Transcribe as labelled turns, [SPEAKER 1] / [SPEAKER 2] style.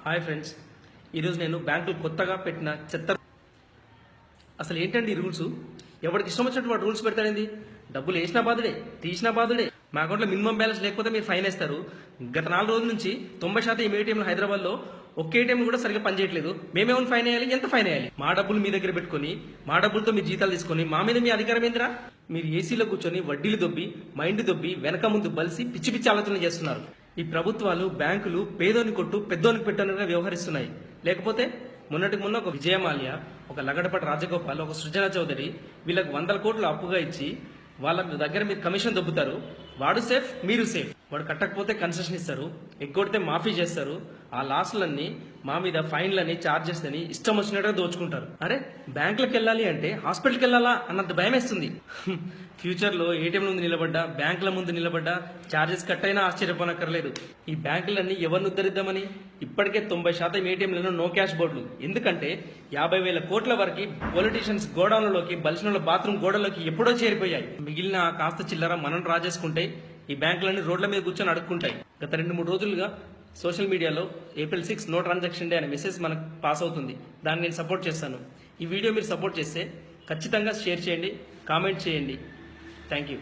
[SPEAKER 1] Hi friends, ఈరోజు నేను బ్యాంకులు కొత్తగా పెట్టిన చెత్త అసలు ఏంటండి ఈ రూల్స్? ఎవరికి ఇష్టం వచ్చినట్టు వాడు రూల్స్ పెడతాడండి. డబ్బులు వేసినా బాధుడే, తీసినా బాధుడే. మా అకౌంట్లో మినిమం బ్యాలెన్స్ లేకపోతే మీరు ఫైన్ వేస్తారు. గత 4 రోజుల నుంచి 90% ఏటీఎంలు హైదరాబాద్లో ఒక్క ఏటీఎం కూడా సరిగ్గా పనిచేయట్లేదు. మేమేమైనా ఫైన్ వేయాలి? ఎంత ఫైన్ వేయాలి? మా డబ్బులు మీ దగ్గర పెట్టుకొని మా డబ్బులతో మీ జీతాలు తీసుకొని మా మీద మీ అధికారం ఏందిరా? మీరు ఏసీలో కూర్చొని వడ్డీలు దొబ్బి మైండ్ దొబ్బి వెనక ముందు బలిసి పిచ్చి పిచ్చి ఆలోచనలు చేస్తున్నారు. ఈ ప్రభుత్వాలు బ్యాంకులు పేదోని కొట్టు పెద్దోనికి పెట్టనుగా వ్యవహరిస్తున్నాయి. లేకపోతే మొన్నటికి మొన్న ఒక విజయమాల్య, ఒక లగడపాటి రాజగోపాల్, ఒక సృజన చౌదరి వీళ్ళకి 100 కోట్లు అప్పుగా ఇచ్చి వాళ్ళ దగ్గర మీరు కమిషన్ దొబ్బుతారు. వాడు సేఫ్, మీరు సేఫ్. వాడు కట్టకపోతే కన్సెషన్ ఇస్తారు, ఎగ్గొడితే మాఫీ చేస్తారు. ఆ లాస్లన్నీ మా మీద ఫైన్లని చార్జెస్ అని ఇష్టం వచ్చినట్టుగా దోచుకుంటారు. అరే, బ్యాంకులకు వెళ్ళాలి అంటే హాస్పిటల్కి వెళ్ళాలా అన్నంత భయం వేస్తుంది. ఫ్యూచర్లో ఏటీఎం ముందు నిలబడ్డా, బ్యాంకుల ముందు నిలబడ్డా చార్జెస్ కట్ అయినా ఆశ్చర్యపోనక్కర్లేదు. ఈ బ్యాంకులన్నీ ఎవరిని ఉద్ధరిద్దామని ఇప్పటికే 90% ఏటీఎంలను నో క్యాష్ బోర్డులు. ఎందుకంటే 50,000 కోట్ల వరకు పొలిటీషియన్స్ గోడౌన్లలోకి, బలిసిన బాత్రూమ్ గోడలోకి ఎప్పుడో చేరిపోయాయి. మిగిలిన కాస్త చిల్లర మనం రాజేసుకుంటే ఈ బ్యాంకులన్నీ రోడ్ల మీద కూర్చొని అడుక్కుంటాయి. గత 2-3 రోజులుగా సోషల్ మీడియాలో April 6 నో ట్రాన్సాక్షన్ డే అనే మెసేజ్ మనకు పాస్ అవుతుంది. దాన్ని నేను సపోర్ట్ చేస్తాను. ఈ వీడియో మీరు సపోర్ట్ చేస్తే ఖచ్చితంగా షేర్ చేయండి, కామెంట్ చేయండి. Thank you.